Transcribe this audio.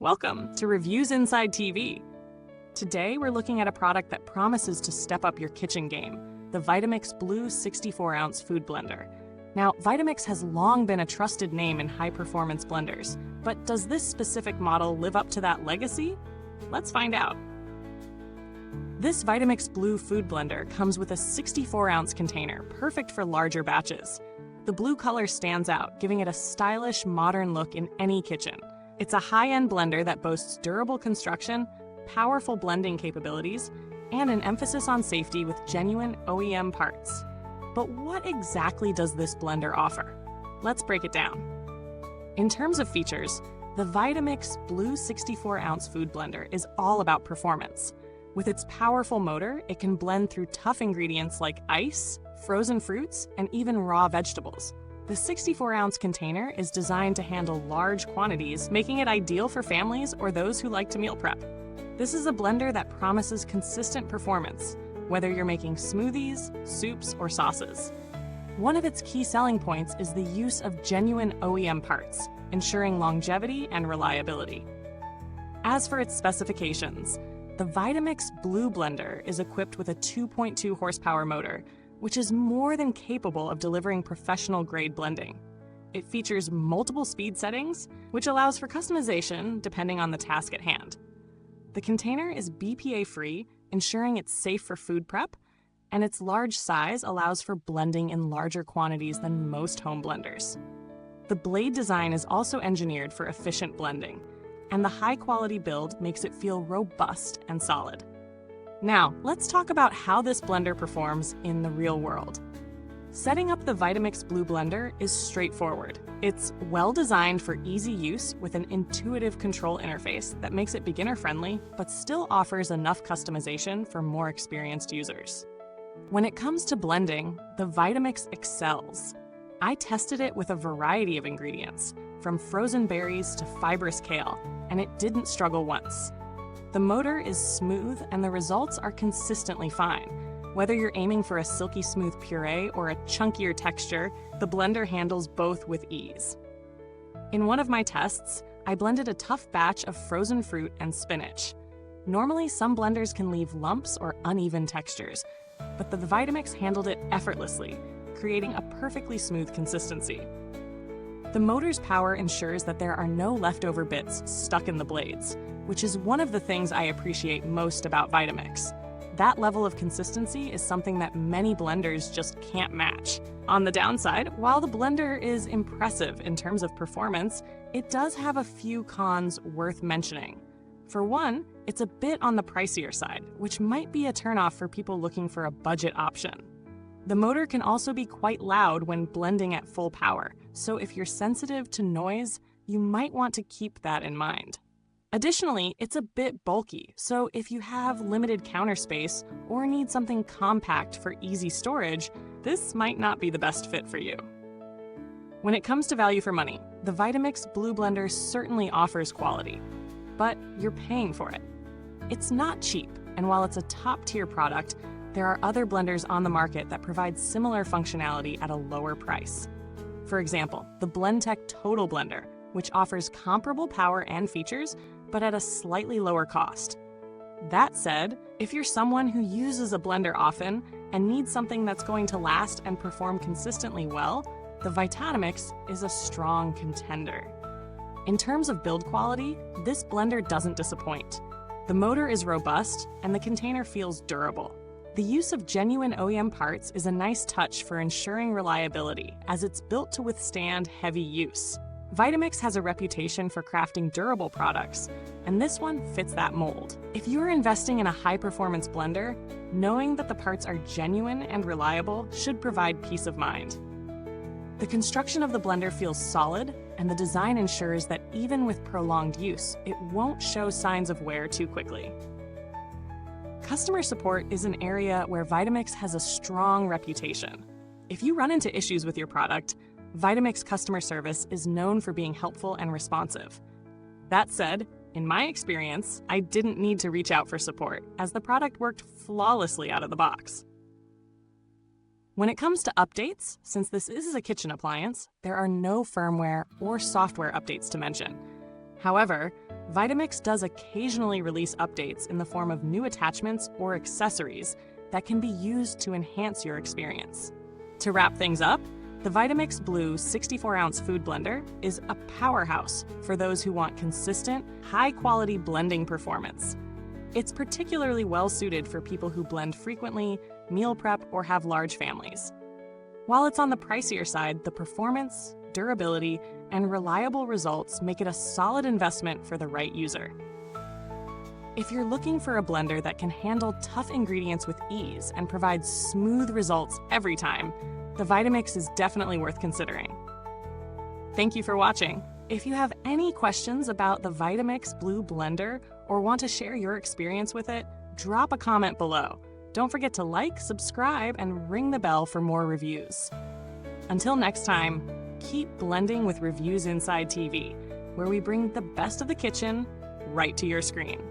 Welcome to Reviews Inside TV. Today we're looking at a product that promises to step up your kitchen game, the Vitamix Blue 64-ounce food blender. Now, Vitamix has long been a trusted name in high-performance blenders, but does this specific model live up to that legacy? Let's find out. This Vitamix Blue food blender comes with a 64-ounce container, perfect for larger batches. The blue color stands out, giving it a stylish, modern look in any kitchen. It's a high-end blender that boasts durable construction, powerful blending capabilities, and an emphasis on safety with genuine OEM parts. But what exactly does this blender offer? Let's break it down. In terms of features, the Vitamix Blue 64-ounce food blender is all about performance. With its powerful motor, it can blend through tough ingredients like ice, frozen fruits, and even raw vegetables. The 64-ounce container is designed to handle large quantities, making it ideal for families or those who like to meal prep. This is a blender that promises consistent performance, whether you're making smoothies, soups, or sauces. One of its key selling points is the use of genuine OEM parts, ensuring longevity and reliability. As for its specifications, the Vitamix Blue blender is equipped with a 2.2 horsepower motor, which is more than capable of delivering professional-grade blending. It features multiple speed settings, which allows for customization depending on the task at hand. The container is BPA-free, ensuring it's safe for food prep, and its large size allows for blending in larger quantities than most home blenders. The blade design is also engineered for efficient blending, and the high-quality build makes it feel robust and solid. Now, let's talk about how this blender performs in the real world. Setting up the Vitamix Blue blender is straightforward. It's well-designed for easy use with an intuitive control interface that makes it beginner-friendly, but still offers enough customization for more experienced users. When it comes to blending, the Vitamix excels. I tested it with a variety of ingredients, from frozen berries to fibrous kale, and it didn't struggle once. The motor is smooth and the results are consistently fine. Whether you're aiming for a silky smooth puree or a chunkier texture, the blender handles both with ease. In one of my tests, I blended a tough batch of frozen fruit and spinach. Normally, some blenders can leave lumps or uneven textures, but the Vitamix handled it effortlessly, creating a perfectly smooth consistency. The motor's power ensures that there are no leftover bits stuck in the blades, which is one of the things I appreciate most about Vitamix. That level of consistency is something that many blenders just can't match. On the downside, while the blender is impressive in terms of performance, it does have a few cons worth mentioning. For one, it's a bit on the pricier side, which might be a turnoff for people looking for a budget option. The motor can also be quite loud when blending at full power, so if you're sensitive to noise, you might want to keep that in mind. Additionally, it's a bit bulky, so if you have limited counter space or need something compact for easy storage, this might not be the best fit for you. When it comes to value for money, the Vitamix Blue blender certainly offers quality, but you're paying for it. It's not cheap, and while it's a top-tier product, there are other blenders on the market that provide similar functionality at a lower price. For example, the Blendtec Total Blender, which offers comparable power and features, but at a slightly lower cost. That said, if you're someone who uses a blender often and needs something that's going to last and perform consistently well, the Vitamix is a strong contender. In terms of build quality, this blender doesn't disappoint. The motor is robust and the container feels durable. The use of genuine OEM parts is a nice touch for ensuring reliability, as it's built to withstand heavy use. Vitamix has a reputation for crafting durable products, and this one fits that mold. If you're investing in a high-performance blender, knowing that the parts are genuine and reliable should provide peace of mind. The construction of the blender feels solid, and the design ensures that even with prolonged use, it won't show signs of wear too quickly. Customer support is an area where Vitamix has a strong reputation. If you run into issues with your product, Vitamix customer service is known for being helpful and responsive. That said, in my experience, I didn't need to reach out for support, as the product worked flawlessly out of the box. When it comes to updates, since this is a kitchen appliance, there are no firmware or software updates to mention. However, Vitamix does occasionally release updates in the form of new attachments or accessories that can be used to enhance your experience. To wrap things up, the Vitamix Blue 64-ounce food blender is a powerhouse for those who want consistent, high-quality blending performance. It's particularly well-suited for people who blend frequently, meal prep, or have large families. While it's on the pricier side, the performance, durability, and reliable results make it a solid investment for the right user. If you're looking for a blender that can handle tough ingredients with ease and provide smooth results every time, the Vitamix is definitely worth considering. Thank you for watching. If you have any questions about the Vitamix Blue blender or want to share your experience with it, drop a comment below. Don't forget to like, subscribe, and ring the bell for more reviews. Until next time, keep blending with Reviews Inside TV, where we bring the best of the kitchen right to your screen.